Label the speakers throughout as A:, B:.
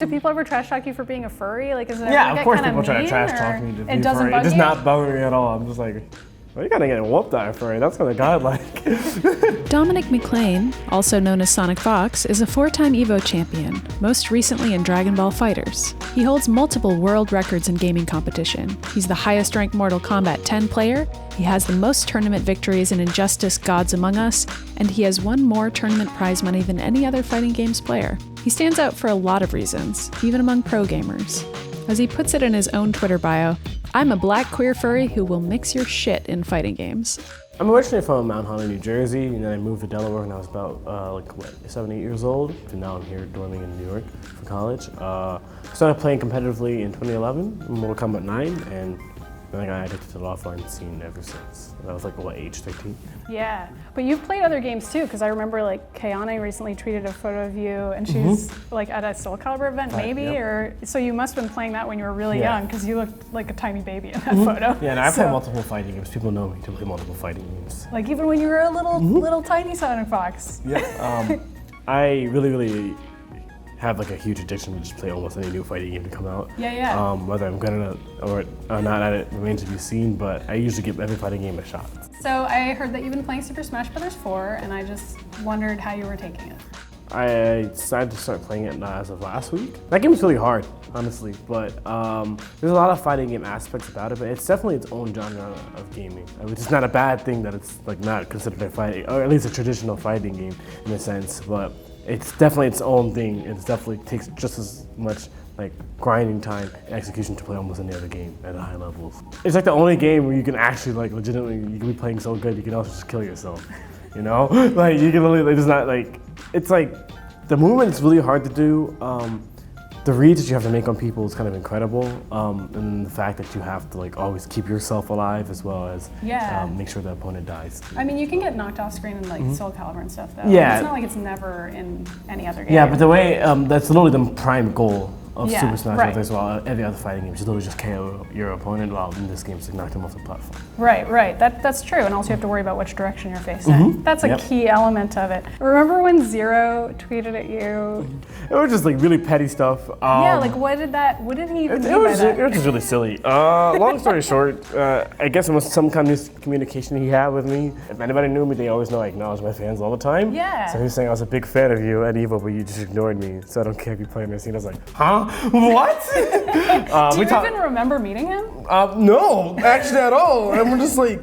A: Do people ever trash talk you for being a furry? Like, is it
B: yeah, of course people try to trash talk me to be furry. It does not bother me at all. I'm just like, well, you're kind of getting whooped at furry. That's kind of godlike.
C: Dominique McLean, also known as SonicFox, is a 4-time EVO champion, most recently in Dragon Ball FighterZ. He holds multiple world records in gaming competition. He's the highest-ranked Mortal Kombat 10 player, he has the most tournament victories in Injustice Gods Among Us, and he has won more tournament prize money than any other fighting games player. He stands out for a lot of reasons, even among pro gamers. As he puts it in his own Twitter bio, "I'm a black queer furry who will mix your shit in fighting games."
B: I'm originally from Mount Holly, New Jersey, and then I moved to Delaware when I was about 7, 8 years old. And now I'm here dorming in New York for college. Started playing competitively in 2011, Mortal Kombat 9, and then I got addicted to the offline scene ever since. I was like, age 13?
A: Yeah, but you've played other games too, because I remember like Kayane recently tweeted a photo of you, and she's like at a Soul Calibur event, maybe, or so you must have been playing that when you were really young, because you looked like a tiny baby in that photo.
B: Yeah, and I play multiple fighting games. People know me to play multiple fighting games.
A: Like even when you were a little tiny SonicFox.
B: Yeah, I really have like a huge addiction to just play almost any new fighting game to come out.
A: Yeah.
B: Whether I'm good at it or not at it remains to be seen, but I usually give every fighting game a shot.
A: So I heard that you've been playing Super Smash Bros. 4, and I just wondered how you were taking it.
B: I decided to start playing it as of last week. That game is really hard, honestly, but there's a lot of fighting game aspects about it, but it's definitely its own genre of gaming, which is not a bad thing that it's like not considered a fighting, or at least a traditional fighting game in a sense, but it's definitely its own thing. It definitely takes just as much like grinding time and execution to play almost any other game at a high levels. It's like the only game where you can actually like legitimately, you can be playing so good you can also just kill yourself, you know? Like you can literally, it's not like, it's like, the movement is really hard to do. The reads that you have to make on people is kind of incredible, and the fact that you have to like always keep yourself alive as well as make sure the opponent dies.
A: I mean, you can get knocked off screen in like Soul Calibur and stuff though.
B: Yeah.
A: It's not like it's never in any other game.
B: Yeah, but the way, that's literally the prime goal of Super Smash Bros. As well. Every other fighting game, you literally just KO your opponent, while in this game, it's like knock them off the platform.
A: Right. That's true, and also you have to worry about which direction you're facing. That's a key element of it. Remember when Zero tweeted at you?
B: It was just like really petty stuff.
A: Yeah, like what did he even do by that?
B: It was just really silly. Long story short, I guess it was some kind of communication he had with me. If anybody knew me, they always know I acknowledge my fans all the time.
A: Yeah.
B: So he was saying I was a big fan of you at EVO, but you just ignored me, so I don't care if you play in the scene. I was like, huh? What?
A: Do you even remember meeting him?
B: No, actually at all. And we're just like,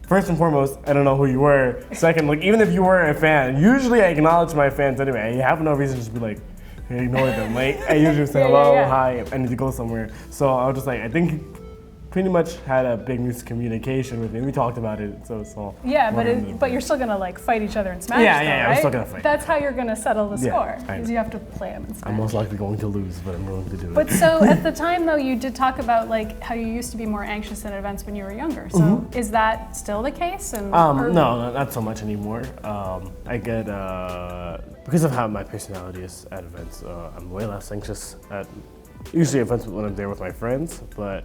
B: first and foremost, I don't know who you were. Second, like even if you were a fan, usually I acknowledge my fans anyway. I have no reason to just be like, ignore them. Like I usually say hello, hi, I need to go somewhere. So I was just like, I think he pretty much had a big miscommunication with me. We talked about it, so it's all.
A: Yeah, but you're still gonna like fight each other in Smash.
B: Yeah,
A: right?
B: we're still gonna fight.
A: That's how you're gonna settle the score, because you have to play them in Smash.
B: I'm most likely going to lose, but I'm willing to do it.
A: But so at the time though, you did talk about like how you used to be more anxious at events when you were younger. So is that still the case? And
B: no, not so much anymore. I get because of how my personality is at events, I'm way less anxious at usually events when I'm there with my friends, but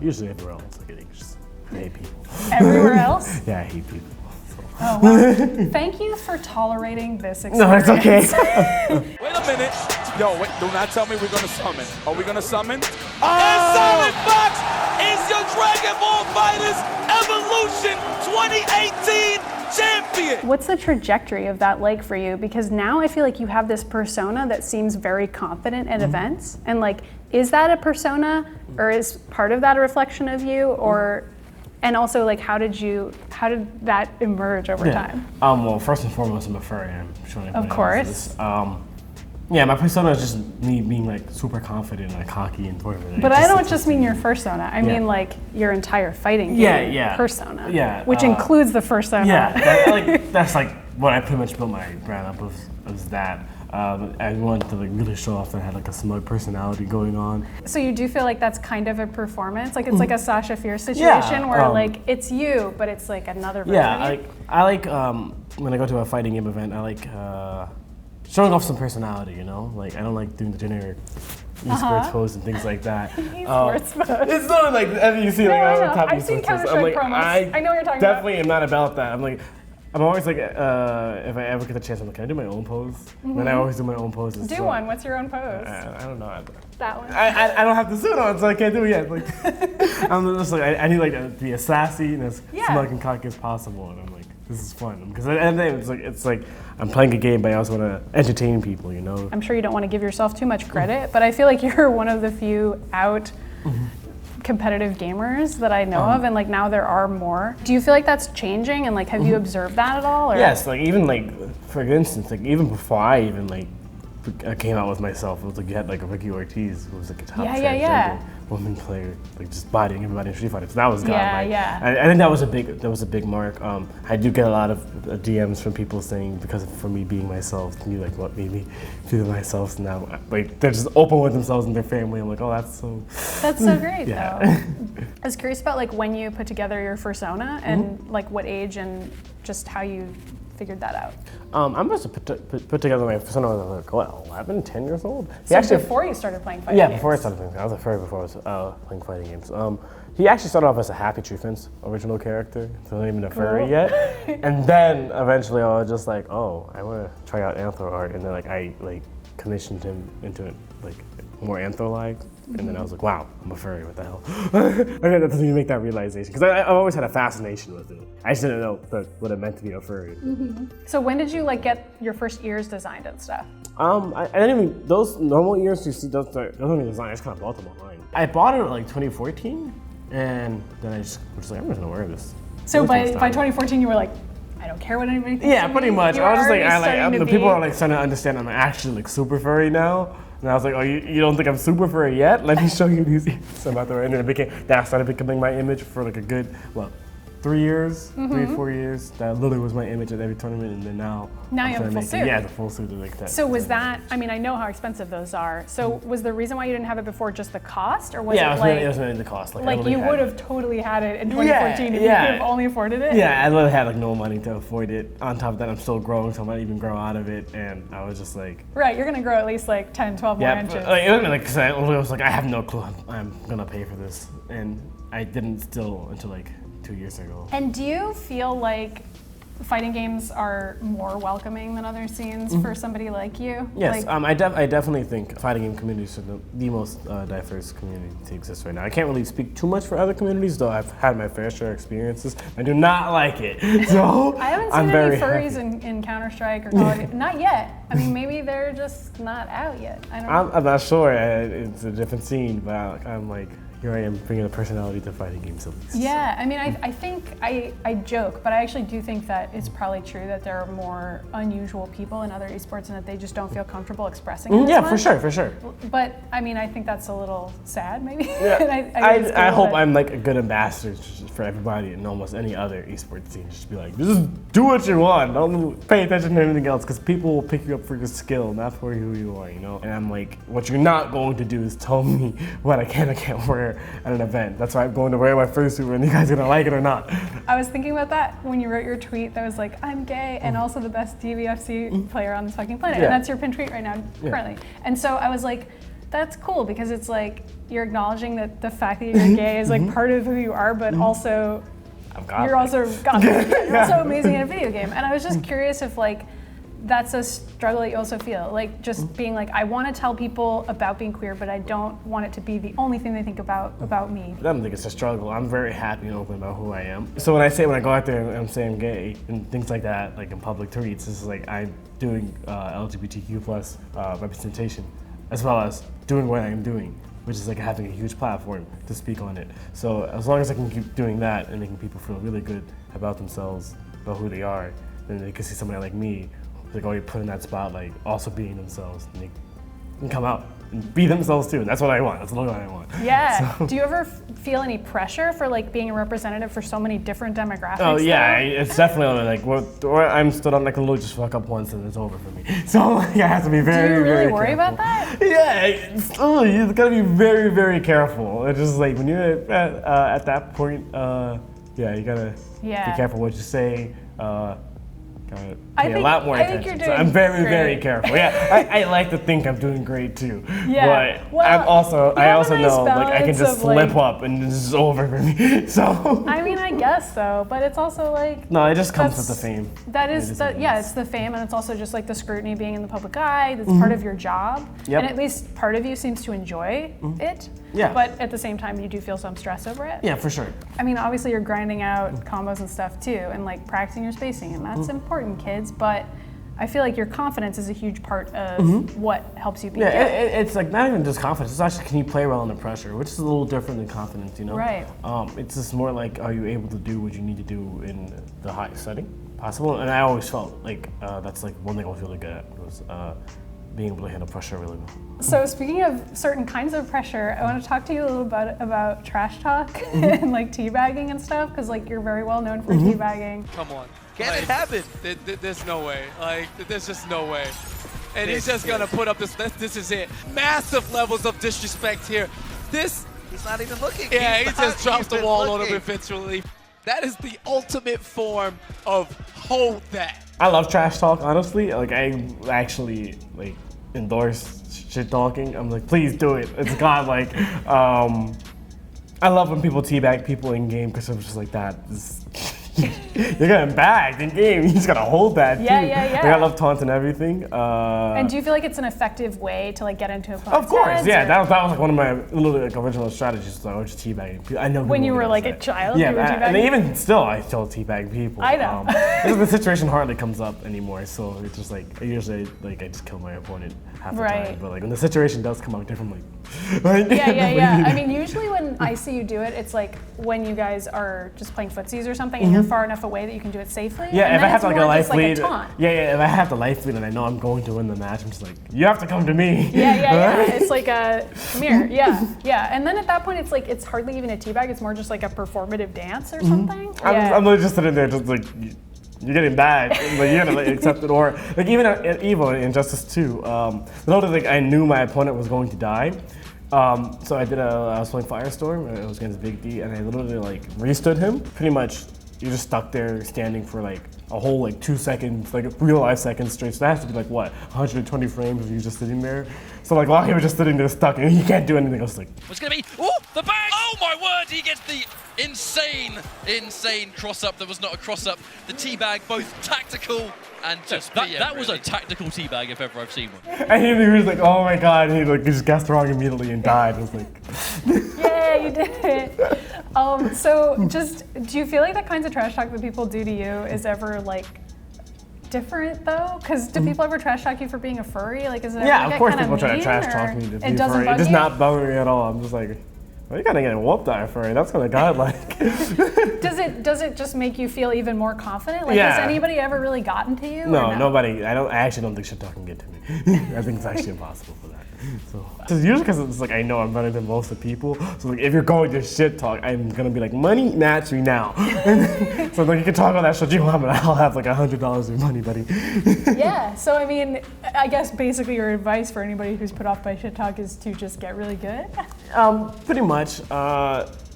B: usually everywhere else I get anxious. I hate people. Everywhere
A: else?
B: Yeah, I hate people. So.
A: Oh, well, thank you for tolerating this experience.
B: No, it's okay.
D: Wait a minute. Yo, wait, do not tell me we're gonna summon. Are we gonna summon? And SonicFox is your Dragon Ball FighterZ Evolution 2018 champion.
A: What's the trajectory of that like for you? Because now I feel like you have this persona that seems very confident at events, and like, is that a persona, or is part of that a reflection of you, or? And also, like, how did that emerge over time?
B: Well, first and foremost, I'm a furry. I'm sure everybody
A: of course.
B: knows this. Yeah, my persona is just me being like super confident and cocky and whatever.
A: But I don't just mean your persona. I mean like your entire fighting game persona.
B: Yeah.
A: Which includes the persona.
B: Yeah, that's like what I pretty much built my brand up of, was that. I wanted to like really show off that I had like a smug personality going on.
A: So you do feel like that's kind of a performance? Like it's like a Sasha Fierce situation where like it's you, but it's like another version of you?
B: I like when I go to a fighting game event, I like showing off some personality, you know? Like I don't like doing the generic esports pose and things like that.
A: Esports pose.
B: It's not like, you see like
A: I know.
B: top
A: I've seen
B: esports pose.
A: Counter-Strike promos. I know what you're talking
B: definitely am not about that. I'm like, I'm always like, if I ever get the chance, I'm like, can I do my own pose? Then I always do my own poses.
A: Do one. What's your own pose?
B: I don't know.
A: That one.
B: I don't have the suit on, so I can't do it yet. Like, I'm just like, I need like to be as sassy and as smug and cocky as possible, and I'm like, this is fun. Because at the end of the day, it's like I'm playing a game, but I also want to entertain people, you know?
A: I'm sure you don't want to give yourself too much credit, but I feel like you're one of the few out competitive gamers that I know of, and like now there are more. Do you feel like that's changing, and like have you observed that at all? Or?
B: Yes, like even like for instance, like even before I even like I came out with myself, it was like you had like a Ricky Ortiz who was like a top transgender woman player, like just bodying everybody in Street Fighter. So that was gone. I think that was a big mark. I do get a lot of DMs from people saying because for me being myself, you like what made me feel myself. Now like they're just open with themselves and their family. I'm like, oh, that's so great though. I was curious about like when you put together your persona and like what age and just how you figured that out.
A: I must have put together my persona when I was like, what, 11, 10 years old?
C: So before you started playing fighting games?
A: Yeah, before I started playing. I was a furry before I was playing fighting games. He actually started off as a Happy Tree Fence original character, so not even a furry yet. And then eventually I was just like, oh, I want to try out anthro art, and then like I like commissioned him into it like more anthro-like. And then I was like, wow, I'm a furry, what the hell? And then that's when you make that realization. Because I've always had a fascination with it. I just didn't know what it meant to be a furry.
C: So when did you like get your first ears designed and stuff?
A: I didn't even, those normal ears you see, those don't even design, I just kind of bought them online. I bought it in like 2014, and then I just was like, I'm just gonna wear this.
C: So by 2014 you were like, I don't care what anybody thinks.
A: Yeah, pretty much. I was just like, the people are like starting to understand I'm actually like super furry now. And I was like, oh, you don't think I'm super furry yet? Let me show you these ears. And then that started becoming my image for like a good, 3 years, 4 years. That literally was my image at every tournament, and then now
C: you have a full suit.
A: Yeah, the full suit like that.
C: So was that, I mean, I know how expensive those are. So was the reason why you didn't have it before just the cost, or was it like...
A: it was mainly the cost.
C: Like you would have totally had it in 2014 if you could have only afforded it?
A: Yeah, I literally had like no money to afford it. On top of that, I'm still growing, so I might even grow out of it, and I was just like...
C: Right, you're gonna grow at least like 10, 12 more inches.
A: It wasn't like, cause I was like, I have no clue I'm gonna pay for this. And I didn't still until like 2 years ago.
C: And do you feel like fighting games are more welcoming than other scenes for somebody like you?
A: Yes, I definitely think fighting game communities are the most diverse community to exist right now. I can't really speak too much for other communities, though I've had my fair share of experiences. I do not like it, so
C: I haven't seen any furries in Counter-Strike or Call of Duty. Not yet. I mean, maybe they're just not out yet. I don't know.
A: I'm not sure. It's a different scene, but I'm like, here I am bringing a personality to fighting games at least.
C: Yeah, I mean, I think, I joke, but I actually do think that it's probably true that there are more unusual people in other esports and that they just don't feel comfortable expressing it.
A: Yeah, for sure.
C: But I mean, I think that's a little sad, maybe.
A: Yeah. I hope I'm like a good ambassador for everybody in almost any other esports scene. Just be like, just do what you want. Don't pay attention to anything else, because people will pick you up for your skill, not for who you are, you know? And I'm like, what you're not going to do is tell me what I can and can't wear at an event. That's why I'm going to wear my fursuit, and you guys are gonna like it or not.
C: I was thinking about that when you wrote your tweet that was like, I'm gay and also the best DVFC player on this fucking planet. And that's your pinned tweet right now, currently. And so I was like, that's cool, because it's like, you're acknowledging that the fact that you're gay is like part of who you are, but also you're also gothic. You're also amazing in a video game. And I was just curious if like, that's a struggle that you also feel, like just being like, I want to tell people about being queer, but I don't want it to be the only thing they think about me.
A: I don't think it's a struggle. I'm very happy and open about who I am. So when I go out there and I'm saying gay and things like that, like in public tweets, it's like I'm doing LGBTQ plus representation, as well as doing what I'm doing, which is like having a huge platform to speak on it. So as long as I can keep doing that and making people feel really good about themselves, about who they are, then they can see somebody like me, like already put in that spotlight, also being themselves, and they can come out and be themselves too. And that's what I want. That's what I want.
C: Yeah. So. Do you ever feel any pressure for like being a representative for so many different demographics?
A: Oh yeah, it's definitely like, or I'm stood on like a little, just fuck up once and it's over for me. So like, I have to be very,
C: Do you really
A: very
C: worry
A: careful.
C: about that?
A: Yeah, you gotta be very, very careful. It's just like when you're at that point, you gotta be careful what you say.
B: gotta
A: I
B: pay a
A: think-
B: lot more
A: I think
B: attention.
A: you're
B: So I'm
A: doing
B: very, very
A: great.
B: careful. Yeah, I like to think I'm doing great too.
A: Yeah,
B: But
A: well,
B: I
A: you
B: also
A: have a nice
B: know like I can
A: balance
B: just
A: of, like-
B: slip up and this is over for me. So
A: I mean, I guess so, but it's also like
B: no, it just comes with
A: that's-
B: the fame.
A: that
B: It
A: is
B: is
A: the,
B: what it
A: yeah,
B: is.
A: it's the fame, and it's also just like the scrutiny being in the public eye. That's part of your job,
B: Yep.
A: and at least part of you seems to enjoy it.
B: Yeah.
A: But at the same time, you do feel some stress over it.
B: Yeah, for sure.
A: I mean, obviously, you're grinding out combos and stuff too, and like practicing your spacing, and that's important, kids. But I feel like your confidence is a huge part of what helps you be
B: Yeah,
A: good.
B: it's like not even just confidence. It's actually can you play well under pressure, which is a little different than confidence, you know?
A: Right.
B: It's just more like are you able to do what you need to do in the highest setting possible? And I always felt like that's like one thing I was really good at was being able to handle pressure really well.
A: So speaking of certain kinds of pressure, I want to talk to you a little bit about trash talk and like teabagging and stuff, because like you're very well known for teabagging.
D: Come on.
E: Can it happen?
D: There's no way. Like, there's just no way. And he's just gonna put up this is it. Massive levels of disrespect here. This,
E: He's not even looking.
D: yeah, he
E: He's
D: just
E: not
D: drops the
E: even
D: wall on him
E: looking.
D: eventually. That is the ultimate form of hold that.
B: I love trash talk, honestly. Like I actually like endorse shit talking. I'm like, please do it. It's godlike. I love when people teabag people in game because I'm just like that. You're getting bagged in game. You just gotta hold that.
A: Yeah,
B: too.
A: yeah,
B: Like,
A: yeah.
B: I love taunt and everything.
A: And do you feel like it's an effective way to like get into a
B: Of course,
A: heads,
B: yeah.
A: or-
B: That was like one of my little like, original strategies. So I was just teabagging. I know
A: When
B: people
A: you were,
B: get
A: like, a
B: upset.
A: child,
B: Yeah,
A: you were
B: and
A: teabagging?
B: even still, I still teabag people.
A: I know.
B: The situation hardly comes up anymore, so it's just like I usually like I just kill my opponent half the
A: Right.
B: time. But like when the situation does come up different, like
A: Yeah. I mean, usually when I see you do it, it's like when you guys are just playing footsies or something, and you're far enough away that you can do it safely.
B: Yeah,
A: and
B: if
A: then
B: I have
A: it's
B: like a
A: more
B: life
A: just like
B: lead,
A: a taunt.
B: if I have the life lead and I know I'm going to win the match, I'm just like, you have to come to me.
A: Yeah.
B: Right?
A: It's like a mirror. Yeah. And then at that point, it's like it's hardly even a teabag. It's more just like a performative dance or something.
B: I'm literally just sitting there, just like you're getting bad, like you gotta like, accept it. Or like even at Evo in Injustice 2, like I knew my opponent was going to die. So I was playing Firestorm, and it was against Big D, and I literally like restood him. Pretty much, you're just stuck there standing for like a whole like 2 seconds, like real life seconds straight. So that has to be like what, 120 frames of you just sitting there. So like while he was just sitting there stuck, and he can't do anything, I was like,
F: It's gonna be, oh, the bag! Oh my word, he gets the insane cross-up that was not a cross-up. The teabag, both tactical and just that was a tactical teabag if ever I've seen one.
B: and he was like, oh my god, and he like just guessed wrong immediately and died. I was like,
A: Yeah, you did it. So just, do you feel like the kinds of trash talk that people do to you is ever like different though? Because do people ever trash talk you for being a furry? Like, is it ever
B: yeah,
A: get
B: of course
A: kinda
B: people try to
A: mean,
B: trash
A: or
B: talk me to be
A: it doesn't
B: furry.
A: bug
B: It does
A: you?
B: not bug me at all. I'm just like, well, you gotta get whooped at furry. That's kind of godlike.
A: Does it just make you feel even more confident? Like,
B: Yeah.
A: has anybody ever really gotten to you? or
B: No, nobody. I actually don't think shit talk can get to me. I think it's actually impossible for that. So, usually because it's like I know I'm better than most of the people. So like if you're going to shit talk, I'm gonna be like, money, match me now. So like you can talk about that shit you want, but I'll have like $100 in money, buddy.
A: Yeah. So I mean, I guess basically your advice for anybody who's put off by shit talk is to just get really good.
B: Pretty much.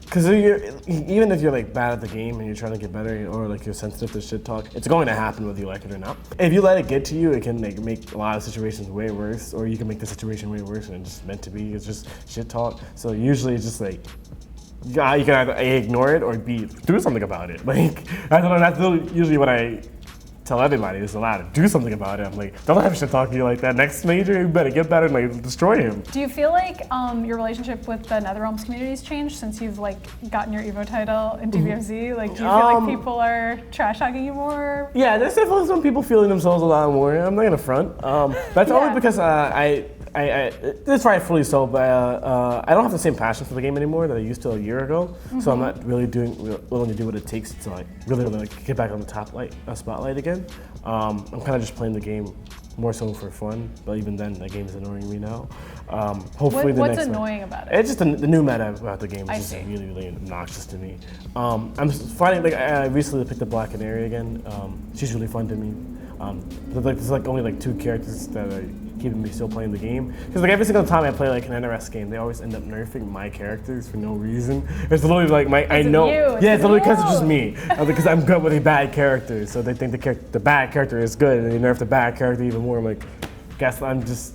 B: Because even if you're like bad at the game and you're trying to get better, or like you're sensitive to shit talk, it's going to happen whether you like it or not. If you let it get to you, it can like make a lot of situations way worse, or you can make the situation way worse, and it's just meant to be. It's just shit talk. So usually it's just like you can either A, ignore it, or B, do something about it. Like I don't know. That's usually what I tell everybody is allowed to do something about it. I'm like, don't have shit talk to you like that. Next major, you better get better and like destroy him.
A: Do you feel like your relationship with the NetherRealms community has changed since you've like gotten your Evo title in DBFZ? Like, do you feel like people are trash talking you more?
B: Yeah, there's definitely some people feeling themselves a lot more. I'm not gonna front. That's only
A: Yeah.
B: because it's rightfully so, but I don't have the same passion for the game anymore that I used to a year ago. So I'm not really willing to do what it takes to like really like get back on the spotlight again. I'm kind of just playing the game more so for fun, but even then, the game is annoying me now. Hopefully, the
A: What's
B: next
A: annoying about it?
B: It's just the new meta about the game
A: I
B: is just
A: see.
B: really obnoxious to me. I'm finding like I recently picked up Black Canary again. She's really fun to me. There's like only like 2 characters that keeping me still playing the game. Because like every single time I play like an NRS game, they always end up nerfing my characters for no reason. It's literally like it's literally because it's just me. Because I'm good with a bad character, so they think the bad character is good, and they nerf the bad character even more. I'm like, guess I'm just,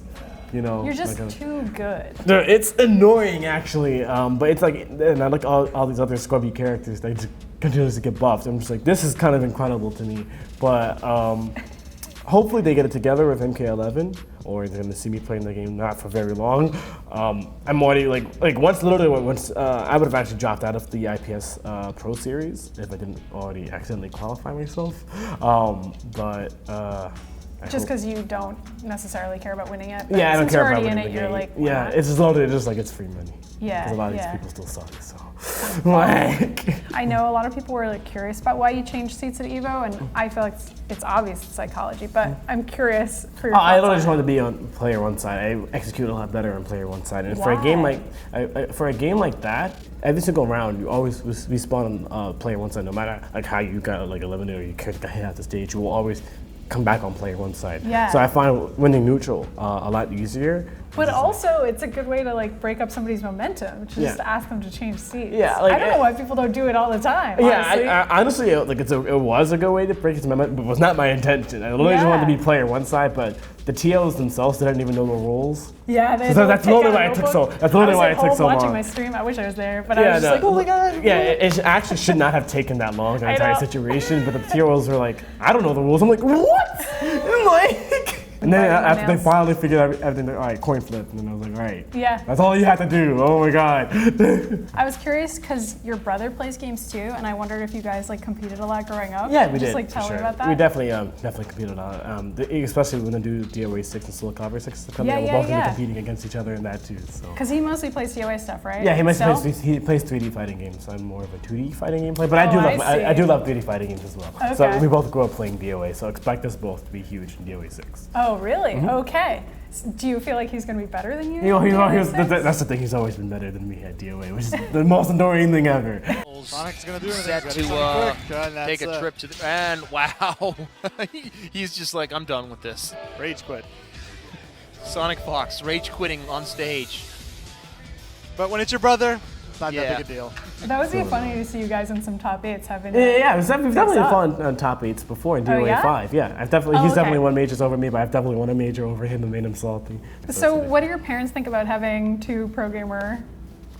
A: You're just too good.
B: It's annoying actually, but it's like, and I like all these other scrubby characters, they just continuously get buffed. I'm just like, this is kind of incredible to me. But hopefully they get it together with MK11, or they're gonna see me playing the game not for very long. I'm already like once I would have actually dropped out of the IPS Pro Series if I didn't already accidentally qualify myself.
A: Just because you don't necessarily care about winning it.
B: Yeah, I don't care about
A: winning
B: winning
A: it. You're like,
B: yeah, it's just loaded. It's just like it's free money.
A: Yeah,
B: because a lot of these people still suck. So, like,
A: I know a lot of people were like curious about why you changed seats at Evo, and I feel like it's obvious it's psychology, but I'm curious for your
B: I
A: thoughts
B: literally
A: on
B: just
A: it.
B: wanted to be on player one side. I execute a lot better on player one side, and for a game like that, every single round you always respawn on player one side. No matter like how you got like eliminated or you got hit at the stage, you will always come back on player one side.
A: Yeah.
B: So I find winning neutral a lot easier.
A: But also, it's a good way to like break up somebody's momentum, just to ask them to change seats.
B: Yeah, like,
A: I don't know why people don't do it all the time.
B: Yeah,
A: honestly.
B: honestly, like it was a good way to break his momentum, but it was not my intention. I literally just wanted to be player one side, but the TLs themselves didn't even know the rules.
A: Yeah, they
B: so that's literally why it took so. That's literally why it took so long.
A: Watching my stream, I wish I was there, but I was just like, oh my god.
B: Yeah, it actually should not have taken that long, the entire situation. But the TLs were like, I don't know the rules. I'm like, what? I'm like. And then after they finally figured out everything, they're all right, coin flip. And then I was like, all right.
A: Yeah.
B: That's all you have to do. Oh my god.
A: I was curious because your brother plays games too, and I wondered if you guys like competed a lot growing up.
B: Yeah, we
A: just
B: did.
A: Like tell me about that.
B: We definitely competed a lot. Especially when they do DOA 6 and Soul Calibur 6. We're both gonna be competing against each other in that too. So.
A: Because he mostly plays DOA stuff, right?
B: Yeah, he plays 3D fighting games. I'm more of a 2D fighting game player, but I do love 3D fighting games as well. Okay. So we both grew up playing DOA, so expect us both to be huge in DOA 6.
A: Oh, really? Okay. Do you feel like he's going to be better than you?
B: That's the thing. He's always been better than me at DOA, which is the most annoying thing ever.
G: Sonic's going to do it.
H: Set to take a trip to the... And wow. He's just like, I'm done with this.
G: Rage quit.
H: SonicFox, rage quitting on stage.
G: But when it's your brother, it's not that big a deal.
A: That would be funny to see you guys in some top 8s having.
B: Yeah, we've definitely fought on top 8s before in DOA 5. Yeah, he's definitely won majors over me, but I've definitely won a major over him and made him salty.
A: So what do your parents think about having 2 pro gamer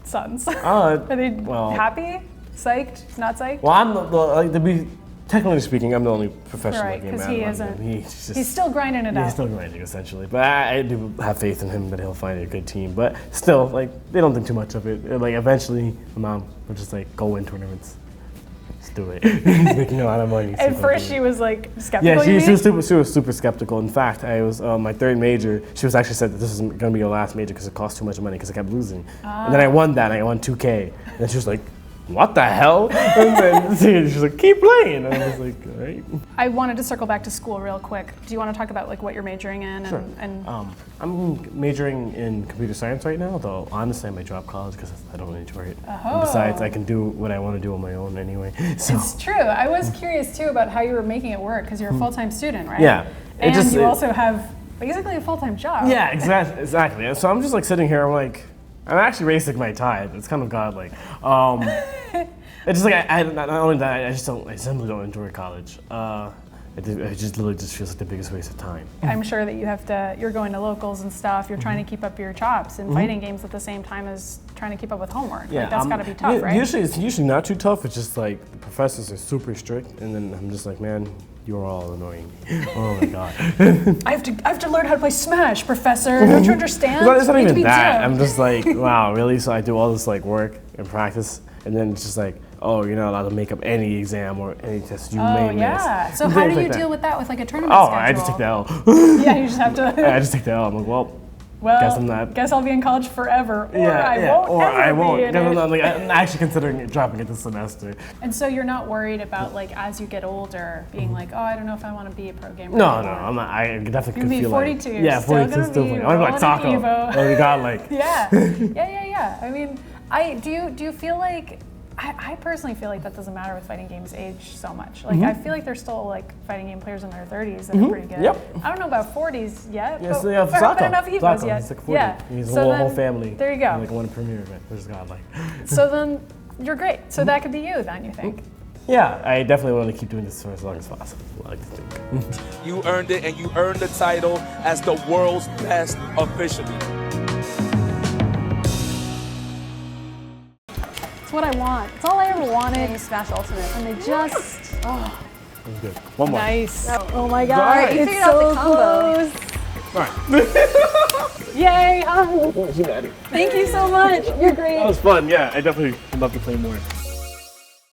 A: sons? Are they happy? Psyched? Not psyched?
B: Well, to be technically speaking, I'm the only professional
A: right,
B: gamer.
A: Because he isn't. He's still grinding it out.
B: He's still grinding, essentially. But I do have faith in him that he'll find a good team. But still, like, they don't think too much of it. Like, eventually, my mom would just, like, go win tournaments. Just do it. He's making a lot of money.
A: At first, she was, like, skeptical.
B: Yeah, she was super skeptical. In fact, I was my 3rd major. She was actually said that this is going to be your last major because it cost too much money because I kept losing. And then I won that. I won 2K. And then she was like, what the hell? And then she's like, keep playing. And I was like, all right.
A: I wanted to circle back to school real quick. Do you want to talk about like what you're majoring in?
B: Sure. I'm majoring in computer science right now, though honestly I might drop college because I don't enjoy it. And besides, I can do what I want to do on my own anyway. So.
A: It's true. I was curious too about how you were making it work because you're a full-time student, right?
B: Yeah.
A: And you also have basically a full-time job.
B: Yeah, exactly. So I'm just like sitting here, I'm actually racing my tide. It's kind of godlike. It's just like not only that, I simply don't enjoy college. It just literally just feels like the biggest waste of time.
A: I'm sure that you're going to locals and stuff. You're trying to keep up your chops in fighting games at the same time as trying to keep up with homework.
B: Yeah,
A: like, that's got to be tough, right?
B: It's usually not too tough. It's just like the professors are super strict, and then I'm just like, man, you're all annoying. Oh my god.
A: I have to learn how to play Smash, Professor. Don't you understand?
B: It's not even that. I'm just like, wow, really? So I do all this like work and practice, and then it's just like, oh, you're not allowed to make up any exam or any test you may miss.
A: Yeah. So how do you deal with that with like a tournament schedule?
B: I just take the L.
A: Yeah, you just have to.
B: I just take the L. I'm like, well, guess I'm not.
A: Guess I'll be in college forever, or I won't. Be in it.
B: I'm actually considering dropping it this semester.
A: And so you're not worried about like as you get older, being like, oh, I don't know if I want to be a pro gamer.
B: No,
A: anymore.
B: I'm not. I definitely could
A: be
B: feel
A: 42.
B: like. Yeah, 42 still playing. I'm like soccer. Oh, we got like.
A: Yeah. I mean, do you feel like I personally feel like that doesn't matter with fighting games age so much. Like I feel like there's still like fighting game players in their 30s that are pretty good.
B: Yep.
A: I don't know about 40s yet,
B: Yes,
A: but
B: yeah,
A: I haven't
B: Zocco.
A: enough Evos
B: Zocco,
A: yet.
B: he's like 40.
A: Yeah.
B: He's a
A: So
B: whole
A: then-
B: family.
A: There you go.
B: Like one premiere event, which is godlike.
A: So then you're great. So that could be you then, you think?
B: Yeah, I definitely want to keep doing this for as long as possible. I like to think.
D: You earned it, and you earned the title as the world's best officially.
A: It's what I want. It's all I ever wanted. You Smash Ultimate. And they just,
B: That was good. One more.
A: nice. Oh my God.
B: All right.
A: It's
B: You
A: so
I: figured out the combo.
A: close.
B: All right.
A: Yay. Thank you so much. You're great.
B: That was fun. Yeah, I definitely would love to play more.